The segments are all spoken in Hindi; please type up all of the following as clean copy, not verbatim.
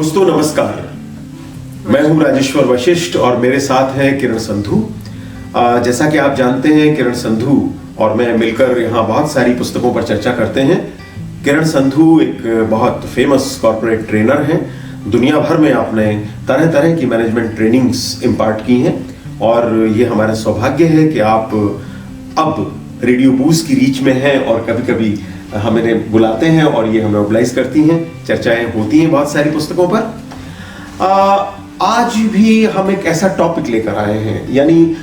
दोस्तों नमस्कार, मैं हूं राजेश्वर वशिष्ठ और मेरे साथ हैं किरण संधू। जैसा कि आप जानते हैं, किरण संधू और मैं मिलकर यहाँ बहुत सारी पुस्तकों पर चर्चा करते हैं। किरण संधू एक बहुत फेमस कॉर्पोरेट ट्रेनर हैं। दुनिया भर में आपने तरह तरह की मैनेजमेंट ट्रेनिंग्स इम्पार्ट की हैं और ये हमारा सौभाग्य है कि आप अब रेडियो बूस्ट की रीच में हैं और कभी कभी हमें बुलाते हैं और ये हमें मोबिलाइज करती हैं, चर्चाएं होती हैं बहुत सारी पुस्तकों पर। आज भी हम एक ऐसा टॉपिक लेकर आए हैं, यानी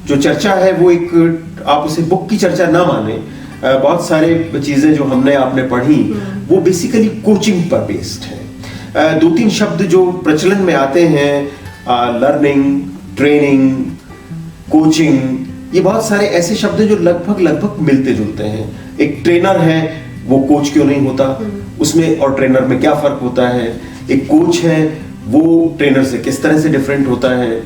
जो चर्चा है वो एक, आप उसे बुक की चर्चा ना माने, बहुत सारे चीजें जो हमने आपने पढ़ी वो बेसिकली कोचिंग पर बेस्ड है। दो तीन शब्द जो प्रचलन में आते हैं, लर्निंग, ट्रेनिंग, कोचिंग, ये बहुत सारे ऐसे शब्द जो लगभग मिलते जुलते हैं। एक ट्रेनर है, वो कोच क्यों नहीं होता, उसमें और ट्रेनर में क्या फर्क होता है। एक कोच है, वो ट्रेनर से किस तरह से डिफरेंट होता है,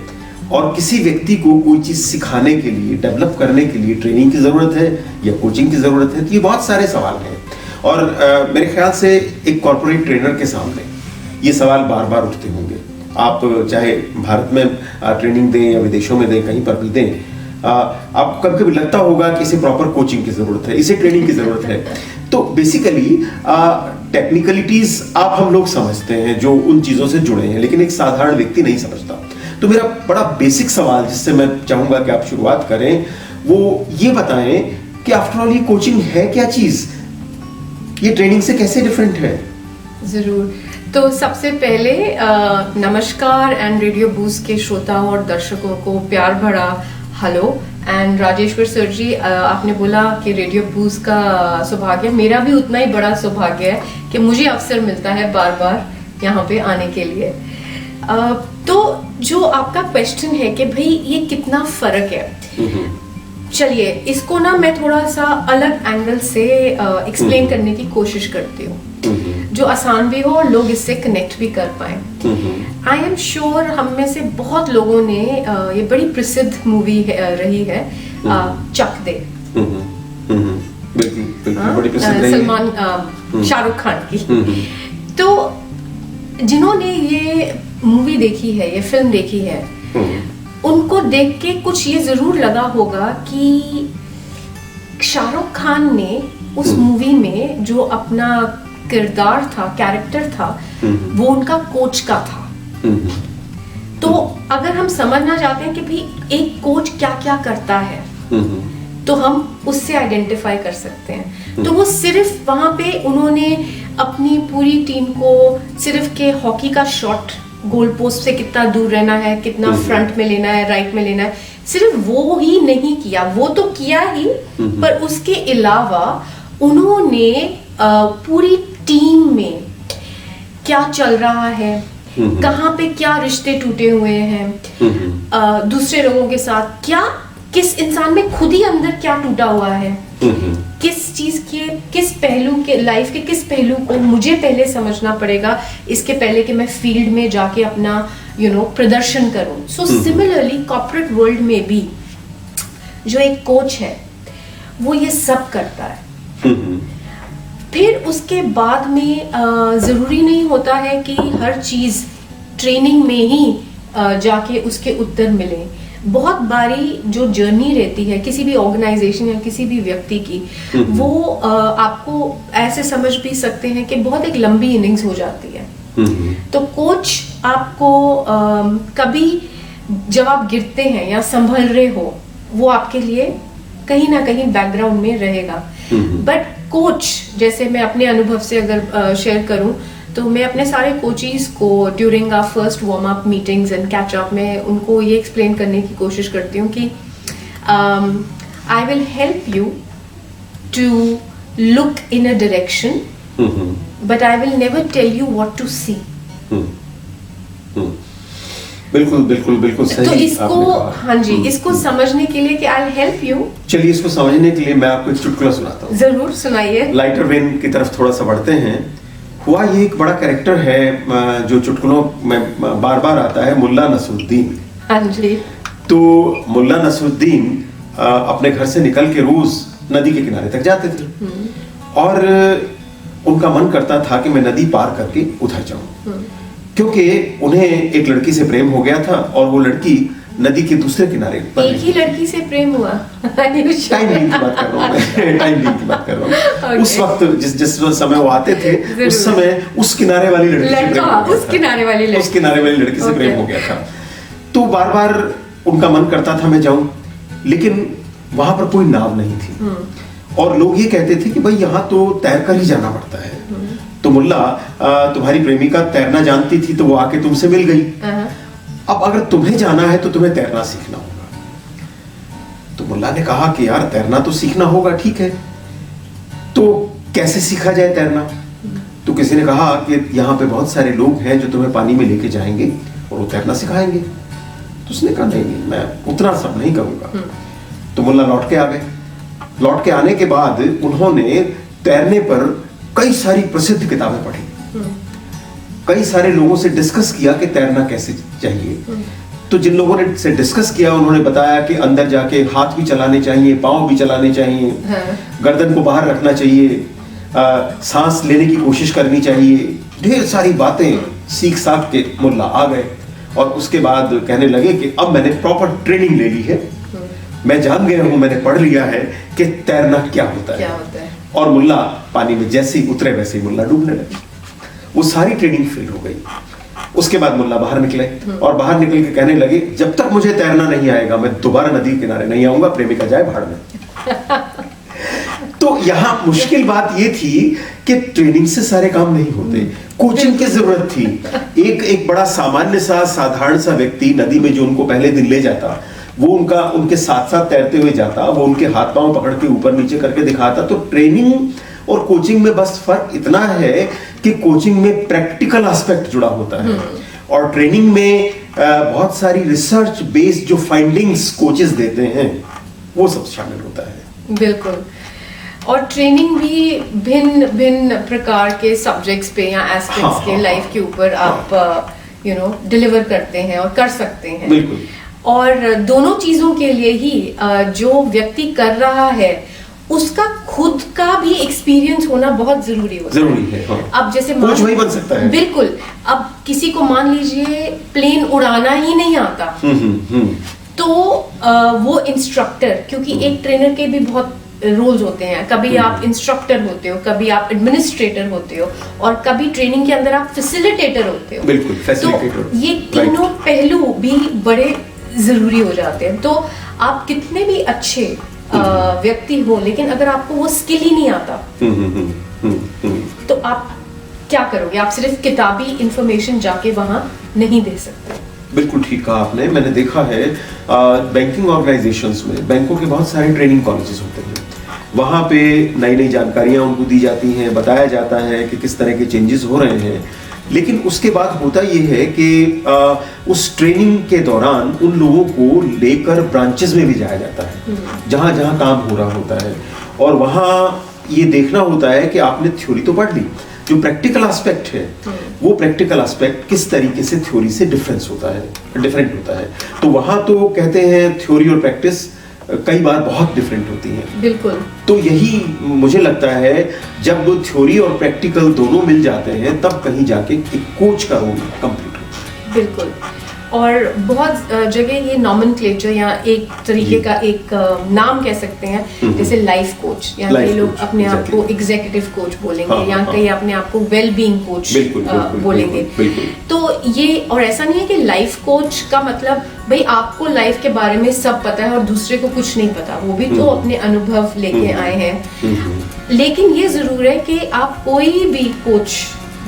और किसी व्यक्ति को कोई चीज सिखाने के लिए, डेवलप करने के लिए ट्रेनिंग की जरूरत है या कोचिंग की जरूरत है। तो ये बहुत सारे सवाल हैं और मेरे ख्याल से एक कॉर्पोरेट ट्रेनर के सामने ये सवाल बार बार उठते होंगे। आप चाहे भारत में ट्रेनिंग दें या विदेशों में दें, कहीं पर भी दें, आपको कभी कभी लगता होगा कि इसे प्रॉपर कोचिंग की जरूरत है, इसे ट्रेनिंग की जरूरत है। तो बेसिकली टेक्निकलिटीज आप हम लोग समझते हैं जो उन चीजों से जुड़े हैं, लेकिन एक साधारण व्यक्ति नहीं समझता। तो मेरा बड़ा बेसिक सवाल जिससे मैं चाहूंगा कि आप शुरुआत करें, वो ये बताएं कि आफ्टर ऑल ये कोचिंग है क्या चीज, ये ट्रेनिंग से कैसे डिफरेंट है। जरूर। तो सबसे पहले नमस्कार एंड रेडियो बूस्ट के श्रोताओं और दर्शकों को प्यार भरा हेलो। एंड राजेश्वर सर जी, आपने बोला कि रेडियो बूस्ट का सौभाग्य, मेरा भी उतना ही बड़ा सौभाग्य है कि मुझे अवसर मिलता है बार बार यहाँ पे आने के लिए। तो जो आपका क्वेश्चन है कि भाई ये कितना फर्क है, चलिए इसको ना मैं थोड़ा सा अलग एंगल से एक्सप्लेन करने की कोशिश करती हूँ, जो आसान भी हो और लोग इससे कनेक्ट भी कर पाए। आई एम श्योर हम में से बहुत लोगों ने ये बड़ी प्रसिद्ध मूवी रही है चक दे, सलमान शाहरुख खान की। तो जिन्होंने ये मूवी देखी है, ये फिल्म देखी है, उनको देख के कुछ ये जरूर लगा होगा कि शाहरुख खान ने उस मूवी में जो अपना किरदार था, कैरेक्टर था, वो उनका कोच का था। तो अगर हम समझना चाहते हैं कि भाई एक कोच क्या क्या करता है, तो हम उससे आइडेंटिफाई कर सकते हैं। तो वो सिर्फ वहां पे उन्होंने अपनी पूरी टीम को सिर्फ के हॉकी का शॉट गोल पोस्ट से कितना दूर रहना है, कितना फ्रंट में लेना है, राइट में लेना है, सिर्फ वो ही नहीं किया, वो तो किया ही, पर उसके अलावा उन्होंने पूरी टीम में क्या चल रहा है, कहाँ पे क्या रिश्ते टूटे हुए हैं, दूसरे लोगों के साथ क्या, किस इंसान में खुद ही अंदर क्या टूटा हुआ है, किस चीज के, किस पहलू के, लाइफ के किस पहलू को मुझे पहले समझना पड़ेगा इसके पहले कि मैं फील्ड में जाके अपना प्रदर्शन करूं। सो सिमिलरली कॉर्पोरेट वर्ल्ड में भी जो एक कोच है वो ये सब करता है। फिर उसके बाद में जरूरी नहीं होता है कि हर चीज ट्रेनिंग में ही जाके उसके उत्तर मिले। बहुत बारी जो जर्नी रहती है किसी भी ऑर्गेनाइजेशन या किसी भी व्यक्ति की, वो आपको ऐसे समझ भी सकते हैं कि बहुत एक लंबी इनिंग्स हो जाती है। तो कोच आपको कभी जब आप गिरते हैं या संभल रहे हो, वो आपके लिए कहीं ना कहीं बैकग्राउंड में रहेगा। बट कोच, जैसे मैं अपने अनुभव से अगर शेयर करूं, तो मैं अपने सारे कोचीज को during our first warm up meetings and catch up में उनको ये एक्सप्लेन करने की कोशिश करती हूँ कि I will help you to look in a direction, but I will never tell you what to see. बिल्कुल सही। तो इसको, हाँ जी, इसको समझने के लिए कि आई विल हेल्प यू। चलिए इसको समझने के लिए मैं आपको एक चुटकुला सुनाता हूँ। जरूर सुनाइए। लाइटर वेन की तरफ थोड़ा सा बढ़ते हैं। हुआ ये एक बड़ा कैरेक्टर है जो चुटकुलों में बार बार आता है, मुल्ला नसरुद्दीन। हाँ जी। तो मुल्ला नसरुद्दीन अपने घर से निकल के रोज नदी के किनारे तक जाते थे और उनका मन करता था कि मैं नदी पार करके उधर जाऊं। क्योंकि उन्हें एक लड़की से प्रेम हो गया था और वो लड़की नदी के दूसरे किनारे पर एक ही लड़की से प्रेम हुआ? टाइम लिंक की बात कर रहा हूँ मैं, टाइम लिंक की बात कर रहा हूँ। Okay. उस वक्त जिस समय वो आते थे उस समय उस किनारे वाली लड़की से प्रेम हो गया था। उस किनारे वाली लड़की, उस किनारे वाली लड़की से प्रेम हो गया था। तो बार बार उनका मन करता था मैं जाऊं, लेकिन वहां पर कोई नाव नहीं थी और लोग ये कहते थे कि भाई यहाँ तो तैर कर ही जाना पड़ता है। तो मुल्ला, तुम्हारी प्रेमिका तैरना जानती थी तो वो आके तुमसे मिल गई। अब अगर तुम्हें जाना है तो तुम्हें तैरना सीखना होगा। तो मुल्ला ने कहा कि यार तैरना तो सीखना होगा, ठीक है, तो कैसे सीखा जाए तैरना? तो किसी ने कहा कि यहाँ पे बहुत सारे लोग हैं जो तुम्हें पानी में लेके जाएंगे और वो तैरना सिखाएंगे। तो उसने कहा नहीं, मैं उतना सब नहीं करूंगा। तो मुल्ला लौट के आ गए। लौट के आने के बाद उन्होंने तैरने पर कई सारी प्रसिद्ध किताबें पढ़ी, कई सारे लोगों से डिस्कस किया कि तैरना कैसे चाहिए। तो जिन लोगों ने से डिस्कस किया उन्होंने बताया कि अंदर जाके हाथ भी चलाने चाहिए, पांव भी चलाने चाहिए, गर्दन को बाहर रखना चाहिए, सांस लेने की कोशिश करनी चाहिए। ढेर सारी बातें सीख साख के मुल्ला आ गए और उसके बाद कहने लगे कि अब मैंने प्रॉपर ट्रेनिंग ले ली है, मैं जान गया हूं, मैंने पढ़ लिया है कि तैरना क्या होता है। और मुल्ला पानी में जैसे ही उतरे वैसे ही मुल्ला डूबने लगे। वो सारी ट्रेनिंग फेल हो गई। उसके बाद मुल्ला बाहर निकले और बाहर निकल के कहने लगे जब तक मुझे तैरना नहीं आएगा मैं दोबारा नदी किनारे नहीं आऊंगा, प्रेमिका जाए भाड़ में। तो यहाँ मुश्किल बात ये थी कि ट्रेनिंग से सारे काम नहीं होते, कोचिंग की जरूरत थी। एक बड़ा सामान्य सा साधारण सा व्यक्ति नदी में जो उनको पहले दिन ले जाता, वो उनके साथ साथ तैरते हुए जाता, वो उनके हाथ पांव पकड़ के ऊपर नीचे करके दिखाता। तो ट्रेनिंग और कोचिंग में बस फर्क इतना है कि कोचिंग में प्रैक्टिकल एस्पेक्ट जुड़ा होता है और ट्रेनिंग में बहुत सारी रिसर्च बेस्ड जो फाइंडिंग्स कोचेस देते हैं वो सब शामिल होता है। बिल्कुल। और ट्रेनिंग भी भिन्न भिन्न प्रकार के सब्जेक्ट्स पे या एस्पेक्ट्स के लाइफ के ऊपर आप डिलीवर करते हैं और कर सकते हैं। बिल्कुल। और दोनों चीजों के लिए ही जो व्यक्ति कर रहा है उसका खुद का भी एक्सपीरियंस होना बहुत जरूरी होता है। जरूरी है, हाँ। अब जैसे कोच वही बन सकता है। बिल्कुल। अब किसी को मान लीजिए प्लेन उड़ाना ही नहीं आता, तो वो इंस्ट्रक्टर, क्योंकि एक ट्रेनर के भी बहुत रोल्स होते हैं, कभी आप इंस्ट्रक्टर होते हो, कभी आप एडमिनिस्ट्रेटर होते हो और कभी ट्रेनिंग के अंदर आप फैसिलिटेटर होते हो। बिल्कुल, फैसिलिटेटर। तो ये तीनों पहलू भी बड़े जरूरी हो जाते हैं। तो आप कितने भी अच्छे व्यक्ति हो, लेकिन अगर आपको वो स्किल ही नहीं आता तो आप क्या करोगे? आप सिर्फ किताबी इंफॉर्मेशन जाके वहां नहीं दे सकते। बिल्कुल ठीक कहा आपने। मैंने देखा है बैंकिंग ऑर्गेनाइजेशंस में, बैंकों के बहुत सारे ट्रेनिंग कॉलेजेस होते हैं, वहां पे नई नई जानकारियां उनको दी जाती हैं, बताया जाता है कि किस तरह के चेंजेस हो रहे हैं। लेकिन उसके बाद होता यह है कि उस ट्रेनिंग के दौरान उन लोगों को लेकर ब्रांचेस में भी जाया जाता है जहां जहां काम हो रहा होता है और वहां ये देखना होता है कि आपने थ्योरी तो पढ़ ली, जो प्रैक्टिकल एस्पेक्ट है वो प्रैक्टिकल एस्पेक्ट किस तरीके से थ्योरी से डिफरेंट होता है। तो वहां तो कहते हैं थ्योरी और प्रैक्टिस कई बार बहुत डिफरेंट होती हैं। बिल्कुल। तो यही मुझे लगता है जब थ्योरी और प्रैक्टिकल दोनों मिल जाते हैं तब कहीं जाके एक कोच का रोल कंप्लीट होता है। बिल्कुल। और बहुत जगह ये नॉमेनक्लेचर या एक तरीके का एक नाम कह सकते हैं, जैसे लाइफ कोच, या कई लोग अपने आप को एग्जीक्यूटिव कोच बोलेंगे, या कई अपने आप को वेल बीइंग कोच बोलेंगे। तो ये, और ऐसा नहीं है कि लाइफ कोच का मतलब भाई आपको लाइफ के बारे में सब पता है और दूसरे को कुछ नहीं पता, वो भी तो अपने अनुभव लेके आए हैं। लेकिन ये जरूर है कि आप कोई भी कोच,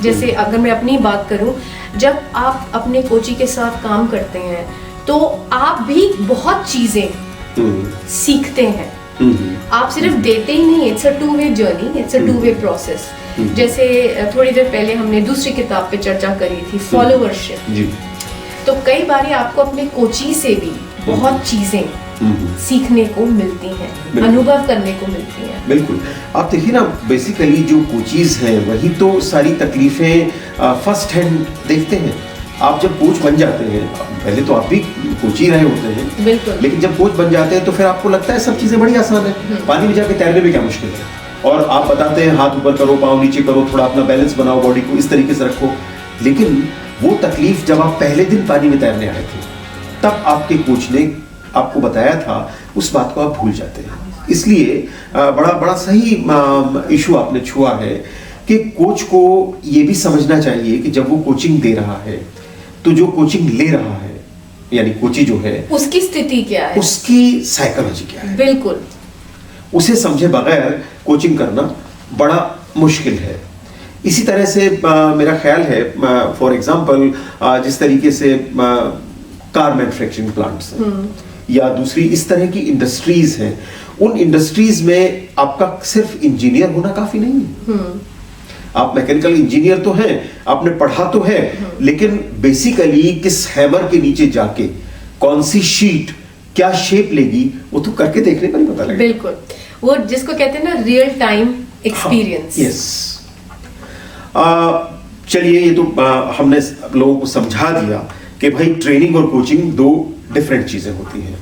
जैसे अगर मैं अपनी बात करूं, जब आप अपने कोची के साथ काम करते हैं तो आप भी बहुत चीजें सीखते हैं। आप सिर्फ देते ही नहीं, it's a two way journey, it's a two way process. जैसे थोड़ी देर पहले हमने दूसरी किताब पे चर्चा करी थी, फॉलोवरशिप। तो कई बार आपको अपने कोची से भी बहुत चीजें सीखने को मिलती हैं, अनुभव करने को मिलती हैं। बिल्कुल। आप देखिए ना, बेसिकली जो कोचीज हैं वही तो सारी तकलीफें फर्स्ट हैंड देखते हैं। आप जब कोच बन जाते हैं, पहले तो आप भी कोच ही रहे होते हैं, बिल्कुल, लेकिन जब कोच बन जाते हैं तो फिर आपको लगता है सब चीजें बड़ी आसान है, पानी में जाके तैरने में क्या मुश्किल है। और आप बताते हैं हाथ ऊपर करो, पाँव नीचे करो, थोड़ा अपना बैलेंस बनाओ, बॉडी को इस तरीके से रखो। लेकिन वो तकलीफ जब आप पहले दिन पानी में तैरने आए थे, तब आपके कोच ने आपको बताया था, उस बात को आप भूल जाते हैं। इसलिए बड़ा सही इशू आपने छुआ है कि कोच को ये भी समझना चाहिए कि जब वो कोचिंग दे रहा है, तो जो कोचिंग ले रहा है यानी कोची जो है, उसकी स्थिति क्या है, उसकी साइकोलॉजी क्या है, बिल्कुल उसे समझे बगैर कोचिंग करना बड़ा मुश्किल है। इसी तरह से मेरा ख्याल है, फॉर एग्जांपल जिस तरीके से कार मैन्युफैक्चरिंग प्लांट्स हैं या दूसरी इस तरह की इंडस्ट्रीज हैं, उन इंडस्ट्रीज में आपका सिर्फ इंजीनियर होना काफी नहीं है। आप मैकेनिकल इंजीनियर तो हैं, आपने पढ़ा तो है, लेकिन बेसिकली किस हैमर के नीचे जाके कौन सी शीट क्या शेप लेगी, वो तो करके देखने पर ही पता लगेगा। बिल्कुल, वो जिसको कहते हैं ना रियल टाइम एक्सपीरियंस। यस। चलिए, ये तो हमने लोगों को समझा दिया कि भाई ट्रेनिंग और कोचिंग दो डिफरेंट चीजें होती हैं,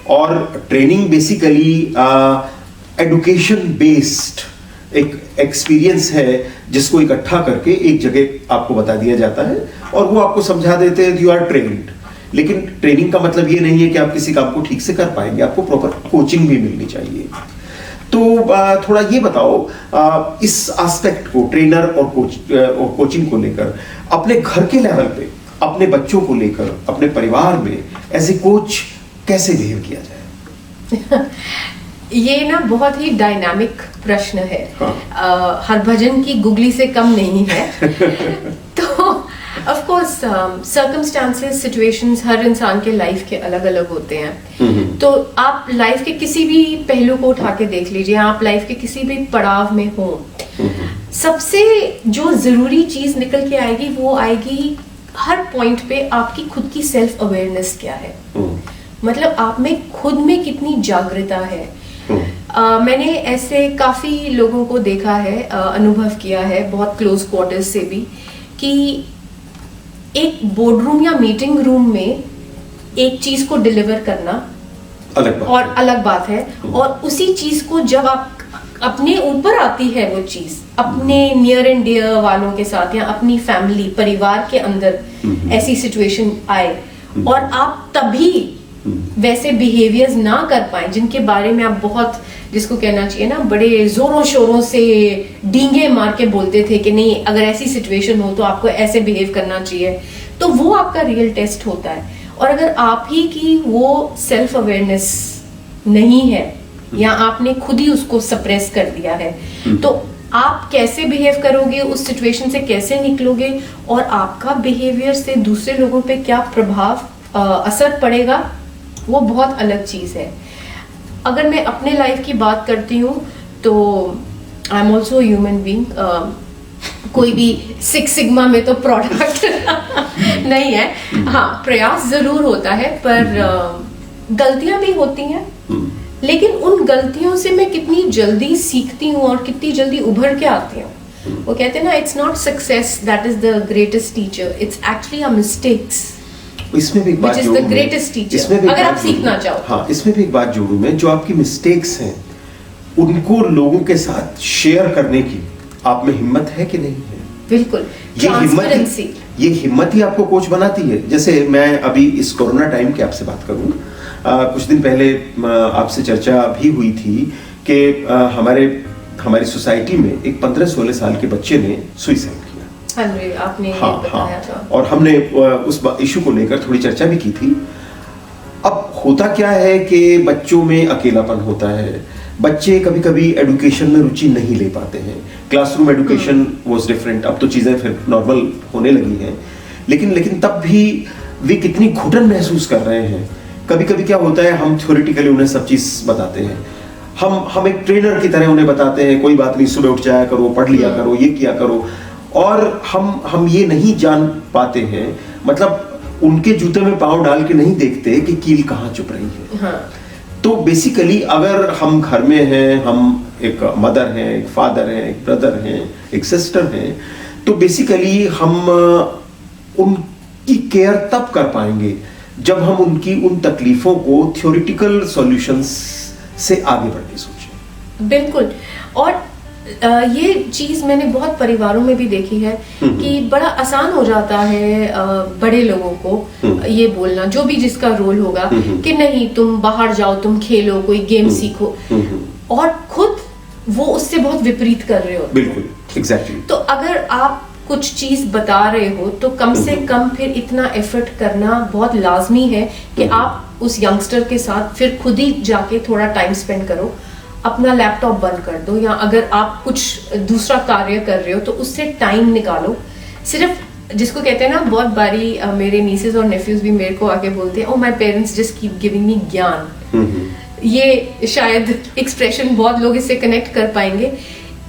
और ट्रेनिंग बेसिकली एडुकेशन बेस्ड एक एक्सपीरियंस है जिसको इकट्ठा करके एक जगह आपको बता दिया जाता है और वो आपको समझा देते हैं यू आर ट्रेन्ड। लेकिन ट्रेनिंग का मतलब ये नहीं है कि आप किसी काम को ठीक से कर पाएंगे, आपको प्रॉपर कोचिंग भी मिलनी चाहिए। तो थोड़ा ये बताओ इस एस्पेक्ट को, ट्रेनर और कोचिंग को लेकर, अपने घर के लेवल पे, अपने बच्चों को लेकर, अपने परिवार में एज ए कोच कैसे बिहेव किया जाए? ये ना बहुत ही डायनामिक प्रश्न है। हाँ। हरभजन की गुगली से कम नहीं है। तो ऑफ कोर्स सर्कमस्टांसेस, सिचुएशंस हर इंसान के लाइफ के अलग अलग होते हैं। तो आप लाइफ के किसी भी पहलू को उठा के देख लीजिए, आप लाइफ के किसी भी पड़ाव में हो, सबसे जो जरूरी चीज निकल के आएगी वो आएगी हर पॉइंट पे आपकी खुद की सेल्फ अवेयरनेस क्या है, मतलब आप में खुद में कितनी जागृता है। मैंने ऐसे काफी लोगों को देखा है, अनुभव किया है बहुत क्लोज क्वार्टर्स से भी, कि एक बोर्डरूम या मीटिंग रूम में एक चीज को डिलीवर करना अलग बात है, और उसी चीज को जब आप अपने ऊपर आती है वो चीज, अपने नियर एंड डियर वालों के साथ या अपनी फैमिली परिवार के अंदर ऐसी सिचुएशन आए और आप तभी वैसे बिहेवियर्स ना कर पाए जिनके बारे में आप बहुत, जिसको कहना चाहिए ना, बड़े जोरों शोरों से डींगे मार के बोलते थे कि नहीं अगर ऐसी सिचुएशन हो तो आपको ऐसे बिहेव करना चाहिए, तो वो आपका रियल टेस्ट होता है। और अगर आप ही की वो सेल्फ अवेयरनेस नहीं है या आपने खुद ही उसको सप्रेस कर दिया है, तो आप कैसे बिहेव करोगे, उस सिचुएशन से कैसे निकलोगे और आपका बिहेवियर से दूसरे लोगों पे क्या प्रभाव असर पड़ेगा, वो बहुत अलग चीज है। अगर मैं अपने लाइफ की बात करती हूँ तो I am also human being, कोई भी सिक्स सिग्मा में तो प्रोडक्ट नहीं है। हाँ, प्रयास जरूर होता है, पर गलतियां भी होती हैं, लेकिन उन गलतियों से मैं कितनी जल्दी सीखती हूँ और कितनी जल्दी उभर के आती हूँ। वो कहते हैं ना, it's not success that is the greatest teacher, it's actually our mistakes इसमें भी एक बात जोड़ूं, अगर आप सीखना चाहो। हाँ, इसमें भी एक बात जोड़ूं मैं, जो आपकी मिस्टेक्स हैं उनको लोगों के साथ शेयर करने की आप में हिम्मत है कि नहीं है? बिल्कुल, ये हिम्मत ही आपको कोच बनाती है। जैसे मैं अभी इस कोरोना टाइम की आपसे बात करूं, कुछ दिन पहले आपसे चर्चा भी हुई थी कि हमारी सोसाइटी में एक 15-16 साल के बच्चे ने सुसाइड किया। आपने बताया था। और हमने उस इशू को लेकर थोड़ी चर्चा भी की थी। अब होता क्या है कि बच्चों में अकेलापन होता है, बच्चे कभी कभी एडुकेशन में रुचि नहीं ले पाते हैं। क्लासरूम एडुकेशन वाज डिफरेंट, अब तो चीजें फिर नॉर्मल होने लगी हैं, लेकिन तब भी वे कितनी घुटन महसूस कर रहे हैं। कभी कभी क्या होता है, हम थ्योरेटिकली उन्हें सब चीज बताते हैं, हम एक ट्रेनर की तरह उन्हें बताते हैं कोई बात नहीं, सुबह उठ जाया करो, पढ़ लिया करो, ये किया करो, और हम ये नहीं जान पाते हैं, मतलब उनके जूते में पांव डाल के नहीं देखते कि कील कहाँ चुप रही है। हाँ। तो बेसिकली अगर हम घर में हैं, हम एक मदर हैं, एक फादर हैं, एक ब्रदर हैं, एक सिस्टर हैं, तो बेसिकली हम उनकी केयर तब कर पाएंगे जब हम उनकी उन तकलीफों को थ्योरेटिकल सॉल्यूशंस से आगे बढ़ के सोचें। बिल्कुल, और ये चीज मैंने बहुत परिवारों में भी देखी है कि बड़ा आसान हो जाता है बड़े लोगों को ये बोलना, जो भी जिसका रोल होगा, कि नहीं तुम बाहर जाओ, तुम खेलो, कोई गेम सीखो, और खुद वो उससे बहुत विपरीत कर रहे हो। बिल्कुल, एग्जैक्टली। तो अगर आप कुछ चीज बता रहे हो तो कम से कम फिर इतना एफर्ट करना बहुत लाजमी है कि आप उस यंगस्टर के साथ फिर खुद ही जाके थोड़ा टाइम स्पेंड करो, अपना लैपटॉप बंद कर दो, या अगर आप कुछ दूसरा कार्य कर रहे हो तो उससे टाइम निकालो। सिर्फ जिसको कहते हैं ना, बहुत बारी मेरे नीसेस और नेफ्यूज भी मेरे को आके बोलते हैं, oh my parents just keep giving me ज्ञान। ये शायद एक्सप्रेशन बहुत लोग इससे कनेक्ट कर पाएंगे,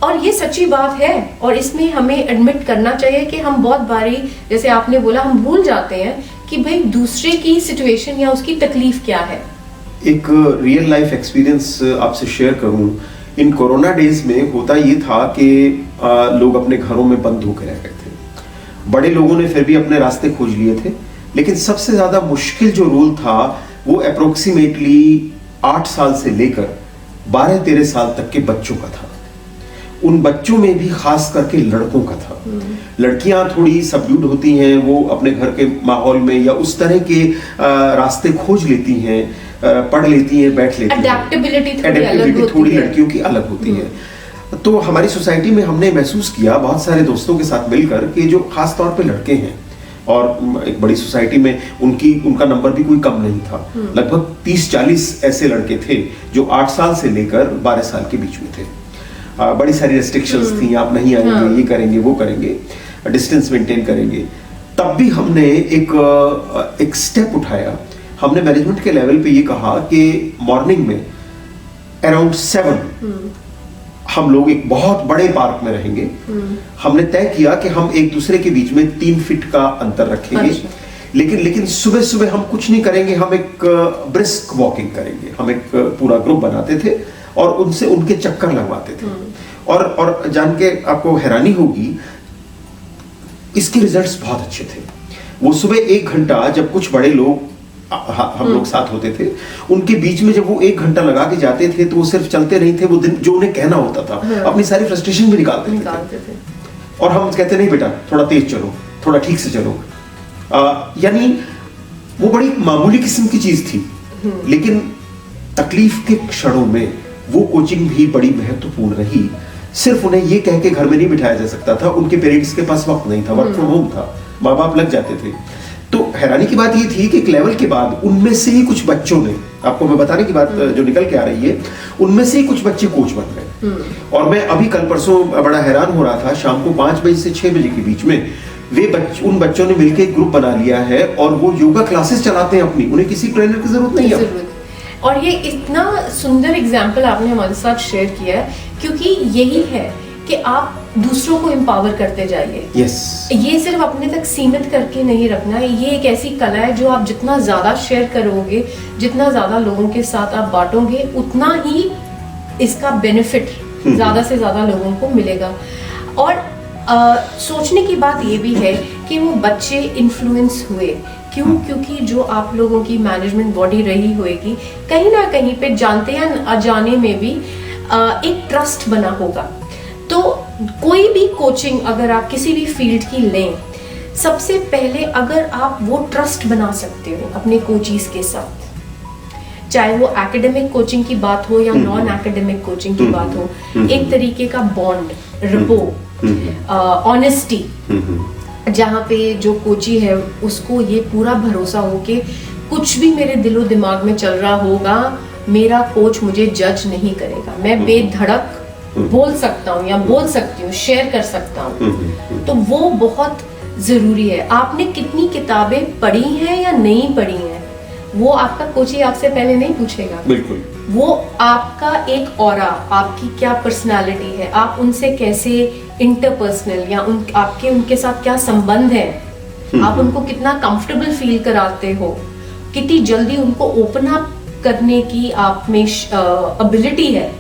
और ये सच्ची बात है, और इसमें हमें एडमिट करना चाहिए कि हम बहुत बारी, जैसे आपने बोला, हम भूल जाते हैं कि भाई दूसरे की सिचुएशन या उसकी तकलीफ क्या है। एक रियल लाइफ एक्सपीरियंस आपसे शेयर करूं, इन कोरोना डेज में होता ये था कि लोग अपने घरों में बंद होकर रह गए थे। बड़े लोगों ने फिर भी अपने रास्ते खोज लिए थे, लेकिन सबसे ज्यादा मुश्किल जो रोल था वो अप्रोक्सीमेटली 8 साल से लेकर 12-13 साल तक के बच्चों का था। उन बच्चों में भी खास करके लड़कों का था। लड़कियां थोड़ी सबड्यूड होती हैं, वो अपने घर के माहौल में या उस तरह के रास्ते खोज लेती हैं, पढ़ लेती हैं, बैठ लेती हैं। एडेप्टेबिलिटी थोड़ी लड़कियों की अलग होती है। तो हमारी सोसाइटी में हमने महसूस किया बहुत सारे दोस्तों के साथ मिलकर कि जो खास तौर पे लड़के हैं, और एक बड़ी सोसाइटी में उनका नंबर भी कोई कम नहीं था, लगभग 30-40 ऐसे लड़के थे जो 8 साल से लेकर 12 साल के बीच में थे। बड़ी सारी रेस्ट्रिक्शंस थी, आप नहीं आएंगे, ये करेंगे, वो करेंगे, डिस्टेंस मेंटेन करेंगे। तब भी हमने एक स्टेप उठाया। हमने मैनेजमेंट के लेवल पे ये कहा कि मॉर्निंग में अराउंड 7 हम लोग एक बहुत बड़े पार्क में रहेंगे। हमने तय किया कि हम एक दूसरे के बीच में 3 फीट का अंतर रखेंगे। लेकिन सुबह सुबह हम कुछ नहीं करेंगे, हम एक ब्रिस्क वॉकिंग करेंगे। हम एक पूरा ग्रुप बनाते थे और उनसे उनके चक्कर लगवाते थे। और जान के आपको हैरानी होगी, इसके रिजल्ट्स बहुत अच्छे थे। वो सुबह 1 घंटा, जब कुछ बड़े लोग हम लोग साथ होते थे, उनके बीच में जब वो 1 घंटा लगा के जाते थे तो वो सिर्फ चलते नहीं थे, वो दिन जो उन्हें कहना होता था, अपनी सारी फ्रस्ट्रेशन भी निकालते थे। और हम कहते नहीं बेटा थोड़ा तेज चलो, थोड़ा ठीक से चलो। यानी वो बड़ी मामूली किस्म की चीज थी, लेकिन तकलीफ के क्षणों में वो कोचिंग भी बड़ी महत्वपूर्ण रही। सिर्फ उन्हें ये कह के घर में नहीं बिठाया जा सकता था, उनके पेरेंट्स के पास वक्त नहीं था, वर्क फ्रॉम होम था, माँ बाप लग जाते थे। तो हैरानी की बात ये थी कि एक लेवल के बाद उनमें से ही कुछ बच्चों ने, आपको मैं बताने की बात जो निकल के आ रही है, उनमें से ही कुछ बच्चे कोच बन गए। और मैं अभी कल परसों बड़ा हैरान हो रहा था, शाम को 5 बजे से 6 बजे के बीच में उन बच्चों ने मिलकर एक ग्रुप बना लिया है और वो योगा क्लासेस चलाते हैं अपनी, उन्हें किसी ट्रेनर की जरूरत नहीं है। और ये इतना सुंदर एग्जाम्पल आपने हमारे साथ शेयर किया है, क्योंकि यही है कि आप दूसरों को एम्पावर करते जाइए। ये सिर्फ अपने तक सीमित करके नहीं रखना है। ये एक ऐसी कला है जो आप जितना ज्यादा शेयर करोगे, जितना ज्यादा लोगों के साथ आप बांटोगे, उतना ही इसका बेनिफिट ज्यादा से ज्यादा लोगों को मिलेगा। और सोचने की बात ये भी है कि वो बच्चे इन्फ्लुएंस हुए क्यों? क्योंकि जो आप लोगों की मैनेजमेंट बॉडी रही होगी, कहीं ना कहीं पे जानते या अनजाने में भी एक ट्रस्ट बना होगा। तो कोई भी कोचिंग अगर आप किसी भी फील्ड की लें, सबसे पहले अगर आप वो ट्रस्ट बना सकते हो अपने कोचीज के साथ, चाहे वो एकेडमिक कोचिंग की बात हो या नॉन एकेडमिक कोचिंग की बात हो, एक तरीके का बॉन्ड, रिपो, ऑनेस्टी, जहाँ पे जो कोची है उसको ये पूरा भरोसा हो कि कुछ भी मेरे दिलो दिमाग में चल रहा होगा, मेरा कोच मुझे जज नहीं करेगा, मैं बेधड़क बोल सकता हूँ या बोल सकती हूँ, शेयर कर सकता हूँ। तो वो बहुत जरूरी है। आपने कितनी किताबें पढ़ी हैं या नहीं पढ़ी हैं, वो आपका कोची आपसे पहले नहीं पूछेगा। बिल्कुल। वो आपका एक ऑरा, आपकी क्या पर्सनालिटी है, आप उनसे कैसे इंटरपर्सनल या आपके उनके साथ क्या संबंध है, आप उनको कितना कंफर्टेबल फील कराते हो, कितनी जल्दी उनको ओपन अप करने की आप में एबिलिटी है,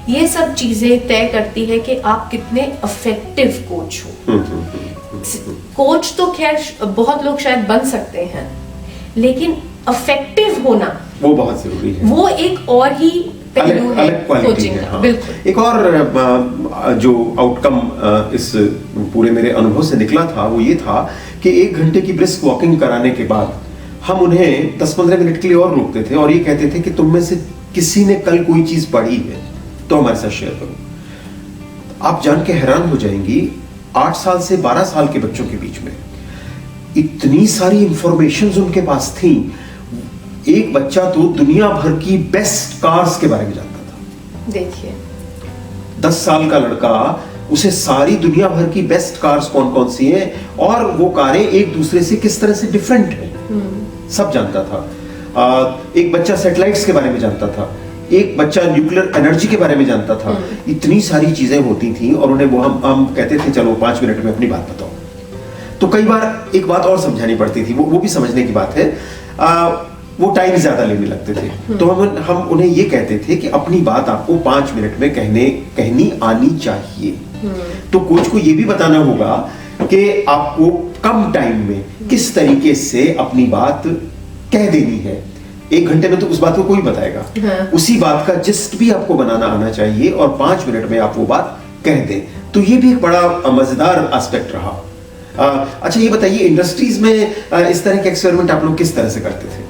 ये सब चीजें तय करती है कि आप कितने इफेक्टिव कोच हो। कोच तो खैर बहुत लोग शायद बन सकते हैं, लेकिन इफेक्टिव होना वो बहुत जरूरी है। वो एक और ही पहलू है अलग क्वालिटी कोचिंग है। का। हाँ। बिल्कुल। एक और जो आउटकम इस पूरे मेरे अनुभव से निकला था वो ये था कि 1 घंटे की ब्रिस्क वॉकिंग कराने के बाद हम उन्हें 10-15 मिनट के लिए और रोकते थे और ये कहते थे कि तुम में से किसी ने कल कोई चीज पढ़ी है तो हमारे साथ शेयर करो। आप जान के हैरान हो जाएंगी, 8 साल से 12 साल के बच्चों के बीच में इतनी सारी इंफॉर्मेशन उनके पास थी। एक बच्चा तो दुनिया भर की बेस्ट कार्स के बारे में जानता था। देखिए 10 साल का लड़का, उसे सारी दुनिया भर की बेस्ट कार्स कौन कौन सी हैं और वो कारें एक दूसरे से किस तरह से डिफरेंट हैं सब जानता था। एक बच्चा सैटेलाइट्स के बारे में जानता था, एक बच्चा न्यूक्लियर एनर्जी के बारे में जानता था। इतनी सारी चीजें होती थी और उन्हें वो हम कहते थे चलो 5 मिनट में अपनी बात बताओ। तो कई बार एक बात और समझानी पड़ती थी, वो भी समझने की बात है। वो टाइम ज्यादा लेने लगते थे तो हम उन्हें ये कहते थे कि अपनी बात आपको 5 मिनट में कहनी आनी चाहिए। तो कोच को ये भी बताना होगा कि आपको कम टाइम में किस तरीके से अपनी बात कह देनी है। 1 घंटे में तो उस बात को कोई बताएगा। हाँ। उसी बात का जिस्ट भी आपको बनाना आना चाहिए और 5 मिनट में आप वो बात कह दें। तो ये भी एक बड़ा मजेदार एस्पेक्ट रहा। अच्छा ये बताइए, इंडस्ट्रीज में इस तरह के एक्सपेरिमेंट आप लोग किस तरह से करते थे?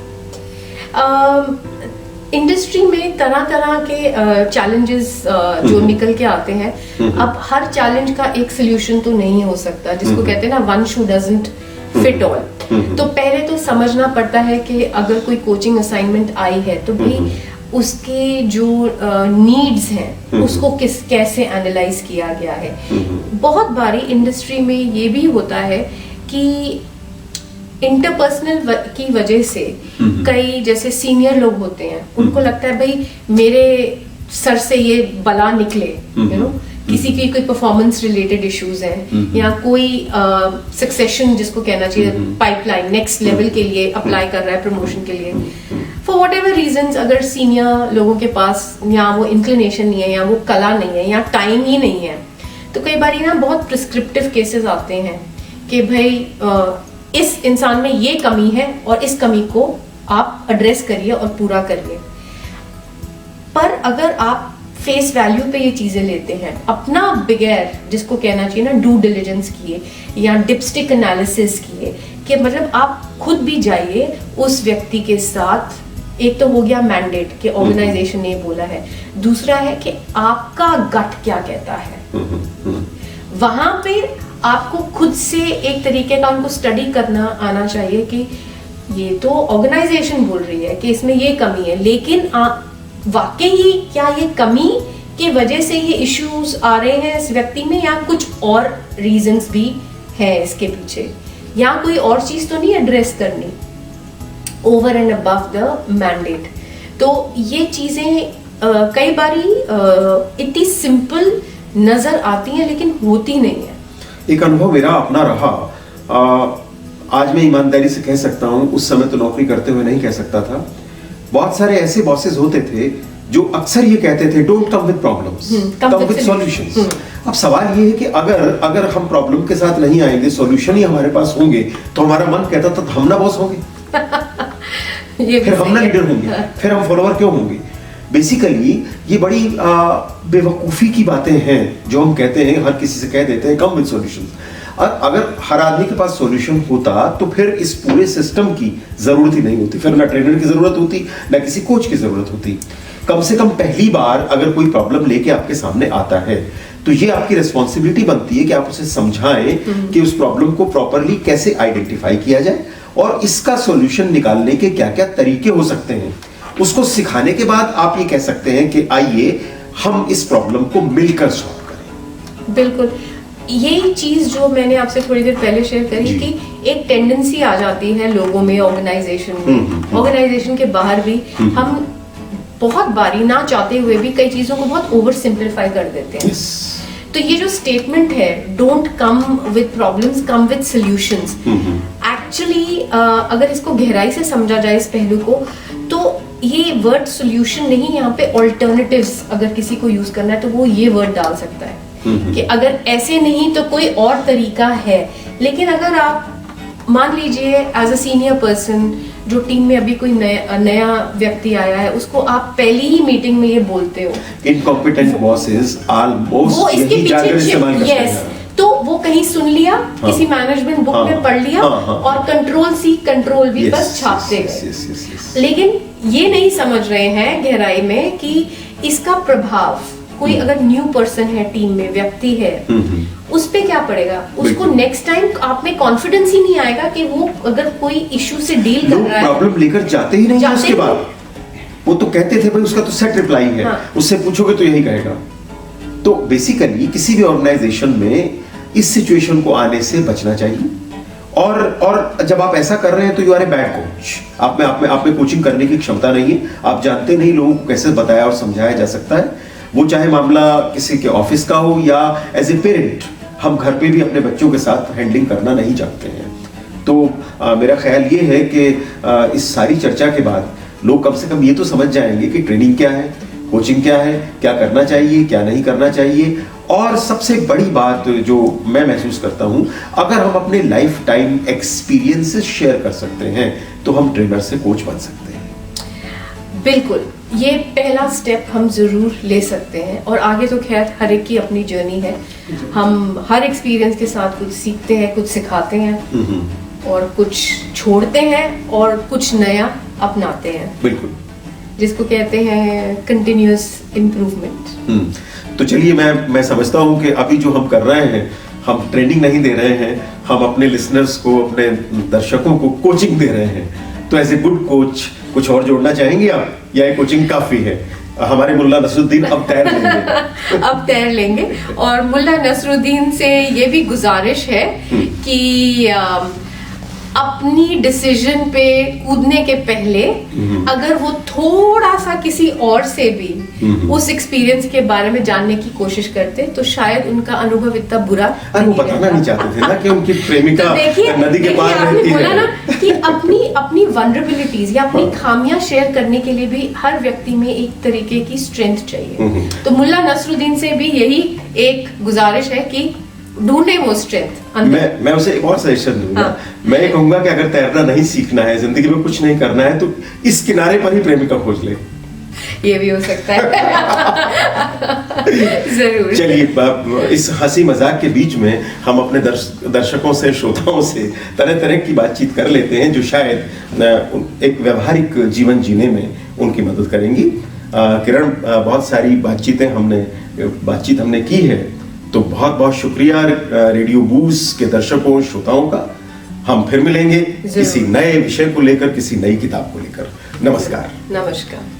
इंडस्ट्री में तरह तरह के चैलेंजेस जो निकल के आते हैं। अब हर चैलेंज का एक सोल्यूशन तो नहीं हो सकता, जिसको कहते हैं ना one shoe doesn't fit all. तो पहले तो समझना पड़ता है कि अगर कोई कोचिंग असाइनमेंट आई है तो भाई उसके जो नीड्स हैं उसको कैसे एनालाइज किया गया है। बहुत बारी इंडस्ट्री में ये भी होता है कि इंटरपर्सनल की वजह से कई जैसे सीनियर लोग होते हैं, उनको लगता है भाई मेरे सर से ये बला निकले, यू नो, किसी की कोई परफॉर्मेंस रिलेटेड इश्यूज हैं या कोई सक्सेशन जिसको कहना चाहिए पाइपलाइन नेक्स्ट लेवल के लिए अप्लाई कर रहा है प्रमोशन के लिए, फॉर वट एवर रीजंस अगर सीनियर लोगों के पास या वो इंक्लिनेशन नहीं है या वो कला नहीं है या टाइम ही नहीं है, तो कई बार ना बहुत प्रिस्क्रिप्टिव केसेस आते हैं कि भाई इस इंसान में ये कमी है और इस कमी को आप एड्रेस करिए और पूरा करिए। पर अगर आप फेस वैल्यू पे ये चीजें लेते हैं अपना बगैर, जिसको कहना चाहिए ना ड्यू डिलिजेंस किए या डिपस्टिक एनालिसिस किए, कि मतलब आप खुद भी जाइए उस व्यक्ति के साथ। एक तो हो गया मैंडेट कि ऑर्गेनाइजेशन ने बोला है, दूसरा है कि आपका गट क्या कहता है। वहां पे आपको खुद से एक तरीके का उनको स्टडी करना आना चाहिए कि ये तो ऑर्गेनाइजेशन बोल रही है कि इसमें ये कमी है, लेकिन वाकई ही क्या ये कमी की वजह से ये इश्यूज आ रहे हैं इस व्यक्ति में, या कुछ और रीजंस भी है इसके पीछे, या कोई और चीज तो नहीं एड्रेस करनी over and above the mandate. तो ये चीजें कई बारी इतनी सिंपल नजर आती हैं लेकिन होती नहीं है। एक अनुभव मेरा अपना रहा, आज मैं ईमानदारी से कह सकता हूं, उस समय तो नौकरी करते हुए नहीं कह सकता था। बहुत सारे ऐसे बॉसेस होते थे जो अक्सर ये कहते थे don't come with problems, come with solutions. अब सवाल ये है कि अगर हम प्रॉब्लम के साथ नहीं आएंगे, सॉल्यूशन ही हमारे पास होंगे, तो हमारा मन कहता था हम ना बॉस होंगे फिर हम ना लीडर होंगे, फिर हम फॉलोअर क्यों होंगे। बेसिकली ये बड़ी बेवकूफ़ी की बातें हैं जो हम कहते हैं, हर किसी से कह देते हैं कम विद सॉल्यूशंस। और अगर हर आदमी के पास सॉल्यूशन होता तो फिर इस पूरे सिस्टम की जरूरत ही नहीं होती, फिर ना ट्रेनर की जरूरत होती ना किसी कोच की जरूरत होती। कम से कम पहली बार अगर कोई प्रॉब्लम लेके आपके सामने आता है तो ये आपकी रिस्पॉन्सिबिलिटी बनती है कि आप उसे समझाएं कि उस प्रॉब्लम को प्रॉपरली कैसे आइडेंटिफाई किया जाए और इसका सॉल्यूशन निकालने के क्या क्या तरीके हो सकते हैं। उसको सिखाने के बाद आप ये कह सकते हैं कि आइए हम इस प्रॉब्लम को मिलकर सॉल्व करें। बिल्कुल, यही चीज जो मैंने आपसे थोड़ी देर पहले शेयर करी कि एक टेंडेंसी आ जाती है लोगों में, ऑर्गेनाइजेशन में, ऑर्गेनाइजेशन के बाहर भी हम बहुत बारी ना चाहते हुए भी कई चीजों को बहुत ओवर सिंप्लीफाई कर देते हैं। तो ये जो स्टेटमेंट है don't come with problems, come with solutions, actually अगर इसको गहराई से समझा जाए इस पहलू को, तो ये वर्ड सॉल्यूशन नहीं, यहाँ पे ऑल्टरनेटिव्स अगर किसी को यूज करना है तो वो ये वर्ड डाल सकता है कि अगर ऐसे नहीं तो कोई और तरीका है। लेकिन अगर आप मान लीजिए एज अ सीनियर पर्सन जो टीम में अभी कोई नया व्यक्ति आया है, उसको आप पहली ही मीटिंग में ये बोलते हो, इनकॉम्पिटेंट बॉसेस वो ऑलमोस्ट इसके यही जाकर इस्तेमाल पीछे करते यस, हैं। तो वो कहीं सुन लिया, किसी मैनेजमेंट बुक में पढ़ लिया और कंट्रोल सी कंट्रोल वी बस छापते गए। लेकिन ये नहीं समझ रहे हैं गहराई में कि इसका प्रभाव कोई अगर न्यू पर्सन है टीम में, व्यक्ति है, उस पे क्या पड़ेगा, उसको नेक्स्ट टाइम आप में कॉन्फिडेंस ही नहीं आएगा कि वो अगर कोई इश्यू से डील कर रहा है, प्रॉब्लम लेकर जाते ही नहीं उसके बाद। वो तो कहते थे भाई उसका तो सेट रिप्लाई है, उससे पूछोगे तो यही कहेगा। तो बेसिकली किसी भी ऑर्गेनाइजेशन में इस सिचुएशन को आने से बचना चाहिए। और जब आप ऐसा कर रहे हैं तो you are a bad coach. आप में कोचिंग करने की क्षमता नहीं है, आप जानते नहीं लोगों को कैसे बताया और समझाया जा सकता है। वो चाहे मामला किसी के ऑफिस का हो या एज ए पेरेंट, हम घर पे भी अपने बच्चों के साथ हैंडलिंग करना नहीं जानते हैं। तो मेरा ख्याल ये है कि इस सारी चर्चा के बाद लोग कम से कम ये तो समझ जाएंगे कि ट्रेनिंग क्या है, कोचिंग क्या है, क्या करना चाहिए, क्या नहीं करना चाहिए। और सबसे बड़ी बात जो मैं महसूस करता हूं, अगर हम अपने लाइफ टाइम एक्सपीरियंसेस शेयर कर सकते हैं तो हम ट्रेनर से कोच बन सकते हैं। बिल्कुल, ये पहला स्टेप हम जरूर ले सकते हैं। और आगे तो खैर हर एक की अपनी जर्नी है। हम हर एक्सपीरियंस के साथ कुछ सीखते हैं, कुछ सिखाते हैं और कुछ छोड़ते हैं और कुछ नया अपनाते हैं। बिल्कुल, जिसको कहते हैं कंटिन्यूअस इम्प्रूवमेंट। तो चलिए, मैं समझता हूं कि अभी जो हम कर रहे हैं, हम ट्रेनिंग नहीं दे रहे हैं, हम अपने लिसनर्स को, अपने दर्शकों को कोचिंग दे रहे हैं। तो एज ए गुड कोच कुछ और जोड़ना चाहेंगे आप, या ये कोचिंग काफी है? हमारे मुल्ला नसरुद्दीन अब तैर लेंगे। अब तैर लेंगे। और मुल्ला नसरुद्दीन से ये भी गुजारिश है कि अपनी डिसीजन पे कूदने के पहले अगर वो थोड़ा सा किसी और से भी उस एक्सपीरियंस के बारे में जानने की कोशिश करते तो शायद उनका अनुभव इतना बुरा वो बताना नहीं चाहते थे ना कि उनकी प्रेमिका तो नदी के पार रहती है। ना कि अपनी वल्नरेबिलिटीज या अपनी खामियां शेयर करने के लिए भी हर व्यक्ति में एक तरीके की स्ट्रेंथ चाहिए। तो मुल्ला नसरुद्दीन से भी यही एक गुजारिश है कि ढूंढे वो स्ट्रेंथ। मैं उसे एक और सजेशन दूंगा। मैं ये कहूंगा कि अगर तैरना नहीं सीखना है, जिंदगी में कुछ नहीं करना है, तो इस किनारे पर ही प्रेमिका खोज ले। ये भी हो सकता है। जरूर। चलिए, इस हंसी मजाक के बीच में हम अपने दर्शकों से, श्रोताओं से तरह तरह की बातचीत कर लेते हैं जो शायद एक व्यवहारिक जीवन जीने में उनकी मदद करेंगी। किरण, बहुत सारी बातचीत हमने की है, तो बहुत बहुत शुक्रिया रेडियो बूस के दर्शकों, श्रोताओं का। हम फिर मिलेंगे किसी नए विषय को लेकर, किसी नई किताब को लेकर। नमस्कार। नमस्कार।